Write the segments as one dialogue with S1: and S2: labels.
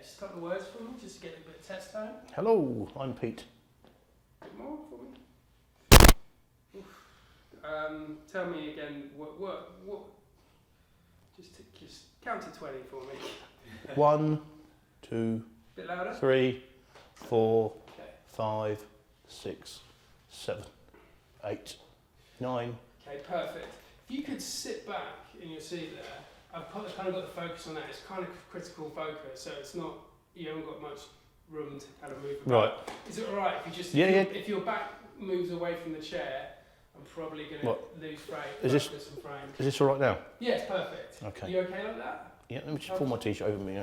S1: just a couple of words for me, just to get a bit of test time.
S2: Hello, I'm Pete.
S1: A bit more for me. Tell me again, what, just count to 20 for me.
S2: 1, 2,
S1: Bit louder?
S2: 3, 4,
S1: Okay.
S2: 5, 6, 7, 8, 9.
S1: Okay, perfect. If you could sit back in your seat there, I've kind of got the focus on that. It's kind of critical focus, so it's not, you haven't got much room to kind of move about.
S2: Right.
S1: Is it alright if you just, if your back moves away from the chair, I'm probably going to lose focus and frame.
S2: Is this all right now?
S1: Yeah, it's perfect.
S2: Okay.
S1: You okay like that?
S2: Yeah, let me just pull my t-shirt over me,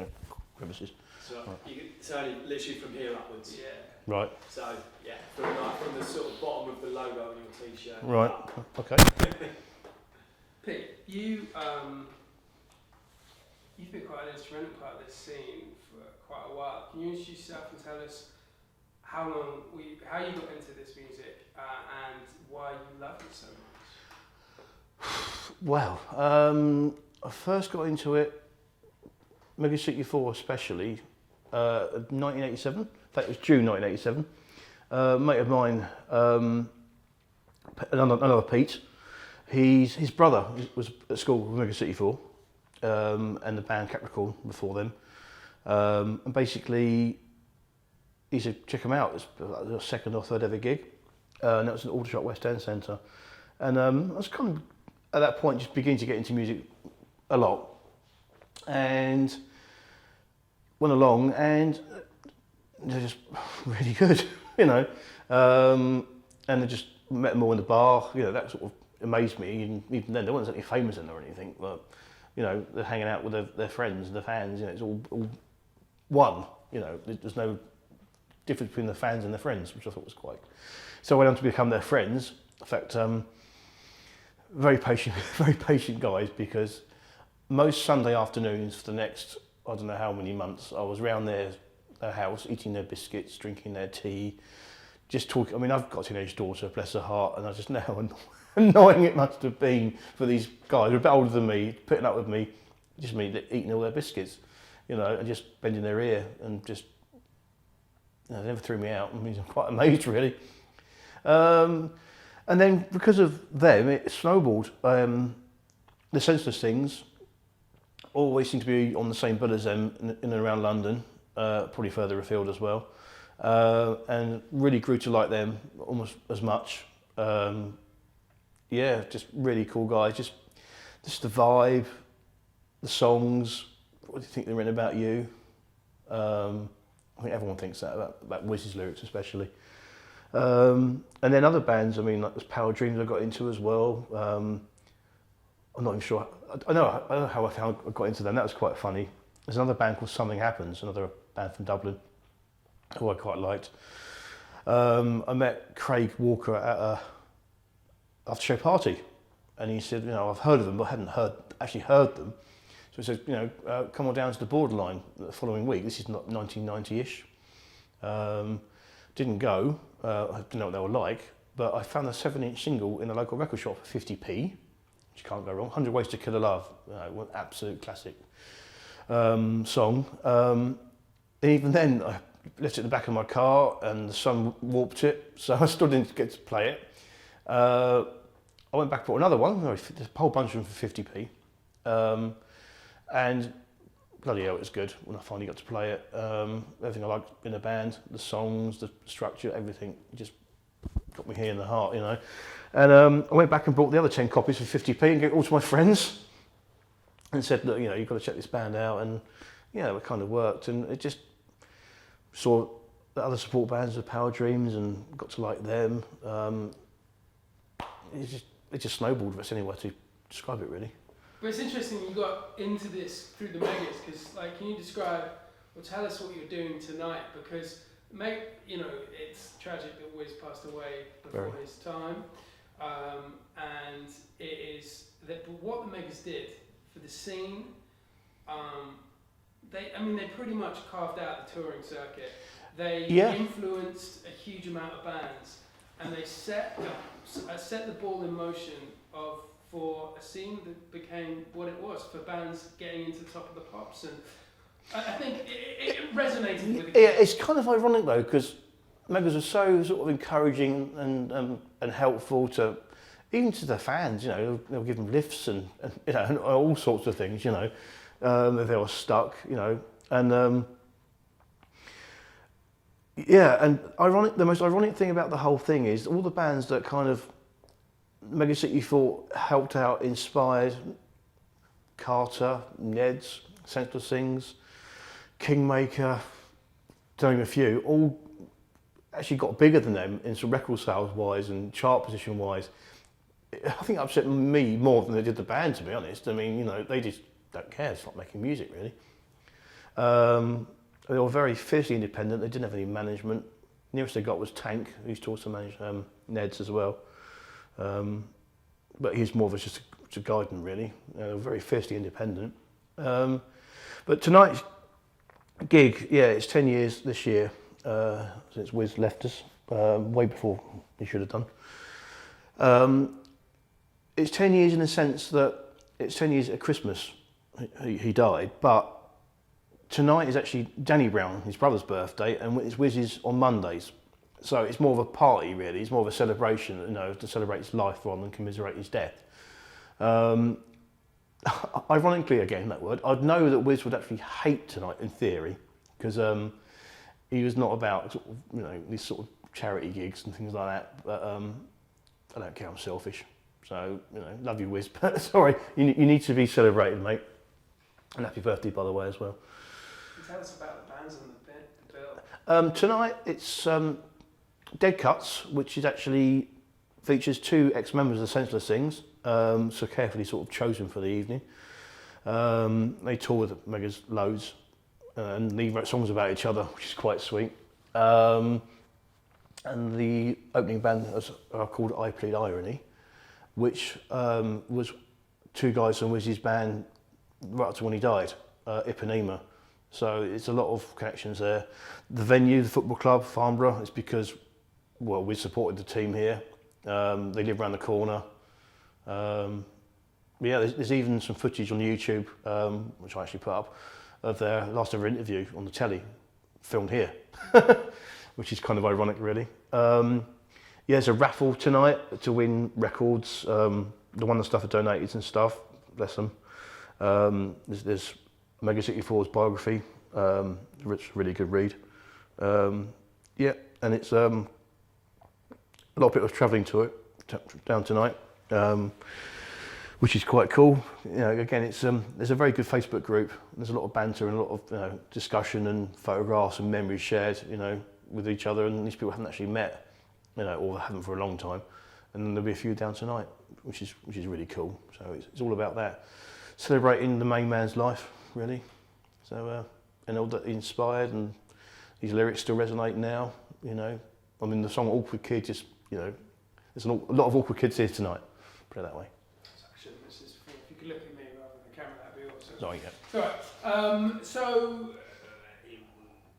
S2: crevices.
S3: So it's only literally from here upwards.
S1: Yeah.
S2: Right.
S3: So yeah, from the sort of bottom of the logo on your t-shirt.
S2: Right.
S3: Up.
S2: Okay.
S1: Pete, you've been quite an instrumental part of this scene for quite a while. Can you introduce yourself and tell us how you got into this music and why you love it so much?
S2: Well, I first got into it, Mega City 4 especially, 1987. In fact, it was June 1987. A mate of mine, another Pete, his brother was at school with Mega City 4 and the band Capricorn before them. And basically, he said, check them out. It's like the second or third ever gig. And that was an Aldershot West End Centre. And I was kind of, at that point, just beginning to get into music a lot. And went along, and they're just really good, you know. And I just met them all in the bar, you know, that sort of amazed me. And even then, there wasn't anything famous in there or anything, but, you know, they're hanging out with their friends and the fans, you know, it's all one, you know, there's no difference between the fans and their friends, which I thought was quite. So I went on to become their friends. In fact, very patient guys, because most Sunday afternoons for the next, I don't know how many months, I was round their house, eating their biscuits, drinking their tea, just talking. I mean, I've got a teenage daughter, bless her heart, and I just know how annoying it must have been for these guys who are a bit older than me, putting up with me, just me eating all their biscuits, you know, and just bending their ear, and just, you know, they never threw me out. I mean, I'm quite amazed, really. And then because of them, it snowballed. The Senseless Things always seem to be on the same bill as them in and around London, probably further afield as well, and really grew to like them almost as much. Yeah, just really cool guys. Just the vibe, the songs. What do you think they're in about you? I think everyone thinks that about Wiz's lyrics, especially. And then other bands. I mean, like there's Power Dreams I got into as well. I'm not even sure. I know how I got into them. That was quite funny. There's another band called Something Happens, another band from Dublin, who I quite liked. I met Craig Walker at a after-show party, and he said, you know, I've heard of them, but I hadn't actually heard them. So he said, you know, come on down to the Borderline the following week. This is not 1990-ish. Didn't go. I didn't know what they were like, but I found a 7-inch single in a local record shop for 50p. Which you can't go wrong. 100 Ways to Kill a Love, an absolute classic song. And even then, I left it in the back of my car, and the sun warped it, so I still didn't get to play it. I went back and bought another one. There's a whole bunch of them for 50p, and bloody hell, it was good when I finally got to play it. Everything I liked in a band, the songs, the structure, everything, just got me here in the heart, you know. And I went back and bought the other 10 copies for 50p and gave it all to my friends and said, look, you know, you've got to check this band out. And yeah, it kind of worked. And it just saw the other support bands, the Power Dreams, and got to like them. It just snowballed. That's any way to describe it, really.
S1: But it's interesting you got into this through the Megas, because, like, can you describe or tell us what you're doing tonight? Because, you know, it's tragic that Wiz passed away before his time. And it is that what the Megas did for the scene, they pretty much carved out the touring circuit. They influenced a huge amount of bands, and they set the ball in motion for a scene that became what it was for bands getting into the top of the pops and I think it resonated with the
S2: Yeah,
S1: kids.
S2: it's kind of ironic though, because Megas are so sort of encouraging and helpful to, even to the fans, you know, they'll give them lifts and you know, and all sorts of things, you know, if they were stuck, you know, and yeah, and the most ironic thing about the whole thing is all the bands that kind of Mega City thought helped out, inspired, Carter, Ned's, Senseless Things, Kingmaker, to name a few, all actually got bigger than them in some record sales wise and chart position wise. I think it upset me more than they did the band, to be honest. I mean, you know, they just don't care. It's not making music, really. They were very fiercely independent. They didn't have any management. Nearest they got was Tank, who used to also manage Ned's as well. But he's more of just a guidance, really. They were very fiercely independent. But tonight's gig, yeah, it's 10 years this year since Wiz left us, way before he should have done. It's 10 years in the sense that it's 10 years at Christmas he died, but tonight is actually Danny Brown, his brother's birthday, and it's Wiz's on Mondays. So it's more of a party, really. It's more of a celebration, you know, to celebrate his life rather than commiserate his death. Ironically, again, that word, I'd know that Wiz would actually hate tonight in theory, because he was not about sort of, you know, these sort of charity gigs and things like that. But I don't care, I'm selfish. So, you know, love you, Wiz, but sorry, you need to be celebrated, mate. And happy birthday, by the way, as well.
S1: Tell us about the bands on the bill.
S2: Tonight it's Dead Cuts, which is actually features 2 ex-members of Senseless Things, so carefully sort of chosen for the evening. They tour with Megas loads, and they wrote songs about each other, which is quite sweet. And the opening band are called I Plead Irony, which was 2 guys from Wizzy's band right up to when he died, Ipanema. So it's a lot of connections there. The venue, the football club, Farnborough, it's because, well, we supported the team here. They live around the corner. Yeah, there's even some footage on YouTube, which I actually put up, of their last ever interview on the telly, filmed here, which is kind of ironic, really. Yeah, there's a raffle tonight to win records. The one the stuff are donated and stuff, bless them. There's Mega City 4's biography, it's a really good read. Yeah, and it's a lot of people are travelling to it down tonight, which is quite cool. You know, again, it's there's a very good Facebook group. There's a lot of banter and a lot of, you know, discussion and photographs and memories shared, you know, with each other. And these people haven't actually met, you know, or haven't for a long time. And then there'll be a few down tonight, which is really cool. So it's all about that, celebrating the main man's life, really. So and all that he inspired, and his lyrics still resonate now. You know, I mean, the song "Awkward Kid" just, you know, there's a lot of awkward kids here tonight. Put it that way.
S1: Actually, this is, if you could look at me rather than the camera, that'd be awesome.
S2: Sorry, yeah.
S1: All right. So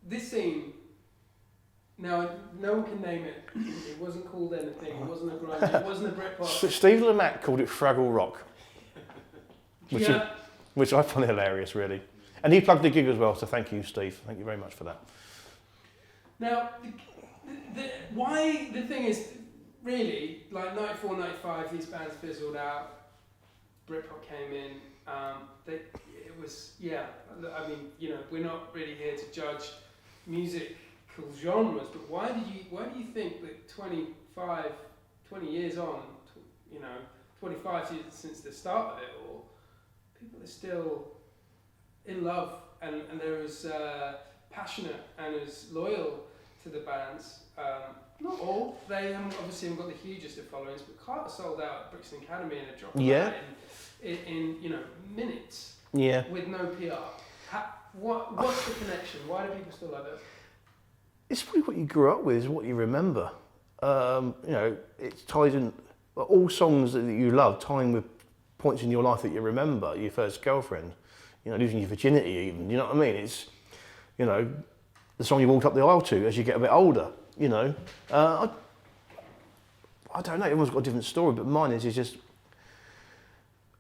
S1: this scene. Now, no one can name it. It wasn't called anything. It wasn't a grunge. It wasn't a Britpop.
S2: Steve Lamack called it Fraggle Rock,
S1: Yeah.
S2: which I find hilarious, really. And he plugged the gig as well, so thank you, Steve. Thank you very much for that.
S1: Now, why the thing is, really, like 94, 95, these bands fizzled out. Britpop came in. It was, yeah. I mean, you know, we're not really here to judge musical genres, but why do you think that 20 years on, you know, 25 years since the start of it all, people are still in love and they're as passionate and as loyal to the bands. Not all. They obviously haven't got the hugest of followings, but Carter sold out at Brixton Academy in a drop of a hat in you know, minutes.
S2: Yeah.
S1: With no PR. What's the connection? Why do people still love it?
S2: It's probably what you grew up with, is what you remember. You know, it's tied in, all songs that you love, tying with points in your life that you remember, your first girlfriend, you know, losing your virginity even, you know what I mean? It's, you know, the song you walked up the aisle to as you get a bit older, you know. I don't know, everyone's got a different story, but mine is just,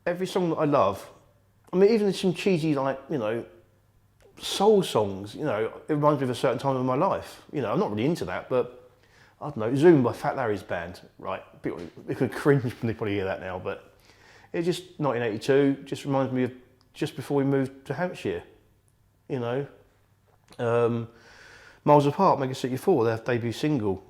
S2: every song that I love, I mean, even some cheesy, like, you know, soul songs, it reminds me of a certain time of my life. I'm not really into that, but I don't know, Zoom by Fat Larry's band, right? People could cringe when they probably hear that now, but it just, 1982, just reminds me of just before we moved to Hampshire, Miles Apart, Mega City 4, their debut single.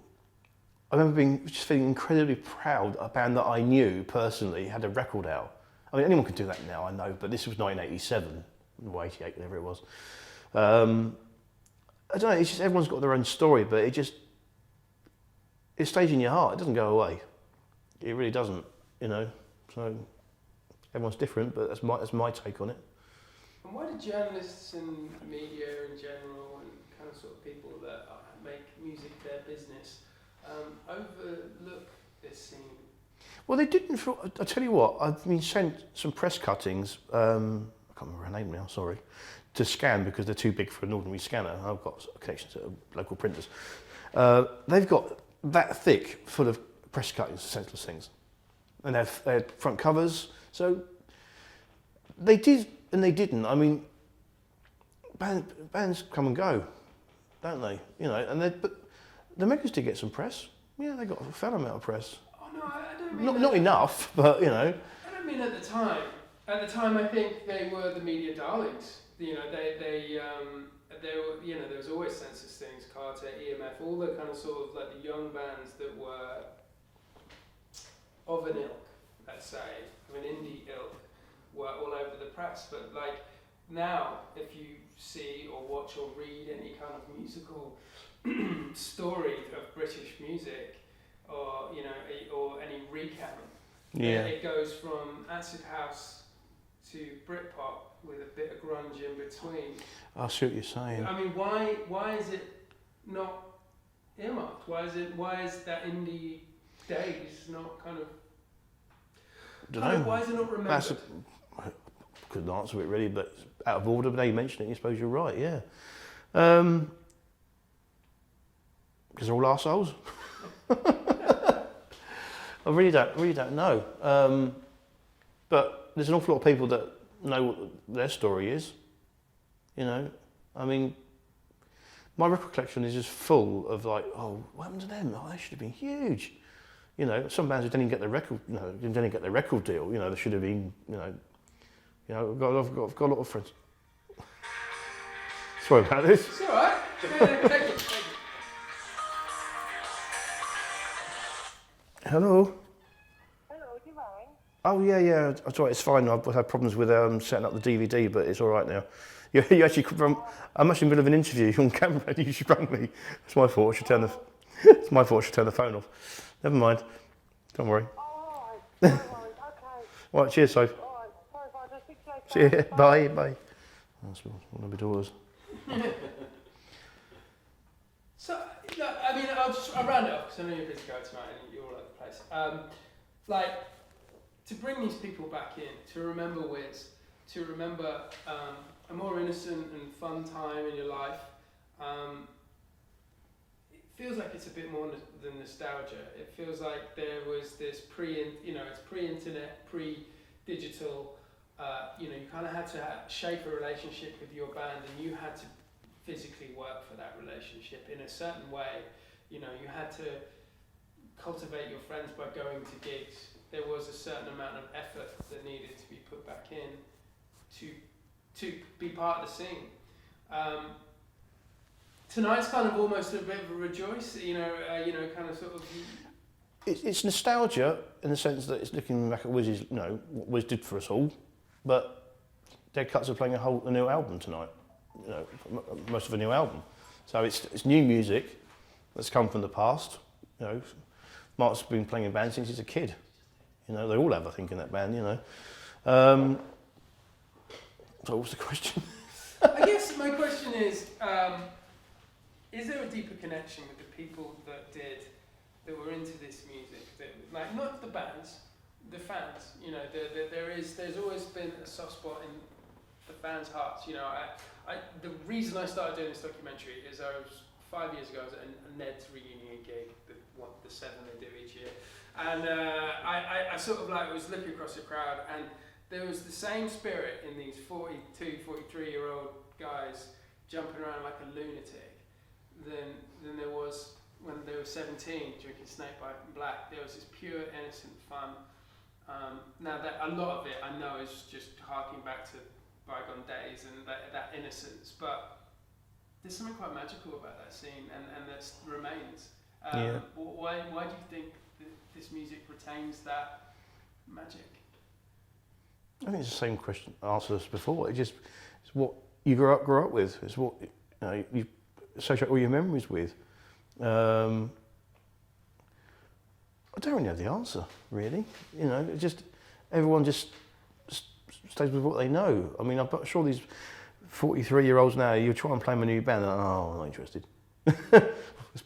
S2: I remember just feeling incredibly proud a band that I knew personally had a record out. I mean, anyone could do that now, I know, but this was 1987, or 88, whatever it was. I don't know, it's just everyone's got their own story, but it stays in your heart, it doesn't go away. It really doesn't, so everyone's different, but that's my take on it.
S1: And why do journalists and media in general and kind of sort of people that make music their business overlook this scene?
S2: Well, they didn't. I tell you what, I've been sent some press cuttings. I can't remember her name now. Sorry, to scan because they're too big for an ordinary scanner. I've got a connection to local printers. They've got that thick, full of press cuttings, senseless things, and they had front covers. So they did and they didn't. I mean, bands come and go, don't they? But the Megas did get some press. Yeah, they got a fair amount of press.
S1: Oh no, I don't mean
S2: not enough, but
S1: I don't mean at the time. At the time, I think they were the media darlings. They were. There was always census things, Carter, EMF, all the kind of sort of like the young bands that were of an ilk, let's say, of an indie ilk, were all over the press. But like now, if you see or watch or read any kind of musical story of British music, or or any recount, it goes from acid house to Britpop with a bit of grunge in between.
S2: I see what you're saying.
S1: I mean, why is it not earmarked? Why is that indie days not kind of? Why is it not remembered?
S2: I couldn't answer it really, but out of order. But now you mention it, I suppose you're right. Yeah, because they're all arseholes. I really don't know. But there's an awful lot of people that know what their story is. I mean, my record collection is just full of like, oh, what happened to them? Oh, they should have been huge. Some bands who didn't even get their record, didn't get their record deal. They should have been, I've got a lot of friends. Sorry about this.
S1: It's all right. Take it.
S2: Hello.
S4: Hello, do you mind?
S2: Oh yeah. That's all right. It's fine. I've had problems with setting up the DVD, but it's all right now. You actually, I'm actually in the middle of an interview on camera, and you should rang me. It's my fault. I should turn the phone off. Never mind. Don't worry.
S4: Oh, all right. No worries. Okay.
S2: All right. Cheers, Sophie.
S4: All right. Sorry if I just speak to you later.
S2: See you. Bye. That's one of my daughters.
S1: So, I mean, I'll round it up because I know you're busy guy tonight and you're all over the place. To bring these people back in, to remember Wiz, to remember a more innocent and fun time in your life, it feels like it's a bit more than nostalgia. It feels like there was this it's pre-internet, pre-digital. You kind of had to shape a relationship with your band, and you had to physically work for that relationship in a certain way. You had to cultivate your friends by going to gigs. There was a certain amount of effort that needed to be put back in to be part of the scene. Tonight's kind of almost a bit of a rejoice, kind of sort of.
S2: It's nostalgia in the sense that it's looking back at Wiz's, what Wiz did for us all, but Dead Cuts are playing a new album tonight. Most of a new album, so it's new music that's come from the past. Mark's been playing in bands since he's a kid. They all have, I think, in that band. So what's the question?
S1: I guess my question is there a deeper connection with the people that were into this music? Like, not the bands, the fans. There's always been a soft spot in the fans' hearts. The reason I started doing this documentary is 5 years ago I was at a Ned's reunion gig, the 7 they do each year, and I sort of was looking across the crowd, and there was the same spirit in these 42, 43-year-old guys jumping around like a lunatic than there was when they were 17 drinking Snakebite and Black. There was this pure, innocent fun. Now that a lot of it I know is just harking back to bygone days and that innocence, but there's something quite magical about that scene and that remains. Why do you think this music retains that magic?
S2: I think it's the same question answered as before. It's what you grew up with. It's what you associate all your memories with. I don't really know the answer, really. It's just everyone just stays with what they know. I mean, I'm sure these 43-year-olds now, you try and play them a new band, and I'm not interested.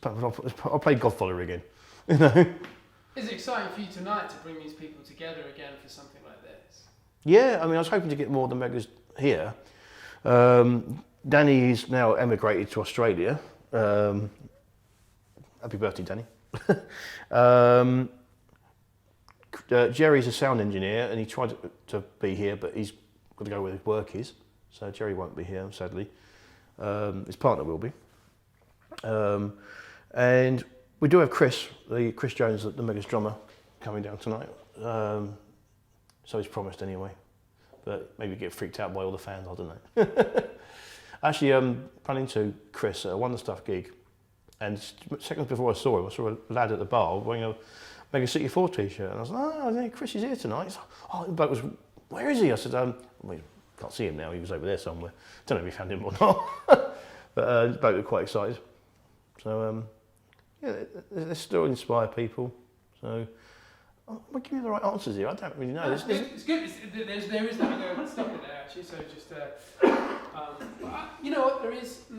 S2: I'll play Godfather again.
S1: Is it exciting for you tonight to bring these people together again for something like this?
S2: Yeah, I mean, I was hoping to get more of the Megas here. Danny's now emigrated to Australia. Happy birthday, Danny. Jerry's a sound engineer and he tried to be here, but he's got to go where his work is. So Jerry won't be here, sadly. His partner will be. And we do have Chris Jones, the Megas drummer, coming down tonight. So he's promised anyway. But maybe get freaked out by all the fans, I don't know. Actually, planning to Chris at a Wonder Stuff gig. And seconds before I saw him, I saw a lad at the bar wearing a Mega City 4 t-shirt. And I was like, oh, Chris is here tonight. He's like, oh, the bloke was, where is he? I said, well, can't see him now. He was over there somewhere. Don't know if we found him or not. But the bloke was quite excited. So, yeah, they still inspire people. So, I'm giving you the right answers here. I don't really know.
S1: No, it's good. There is that. I'm going to stop it there, actually. So just, but you know what? There is no.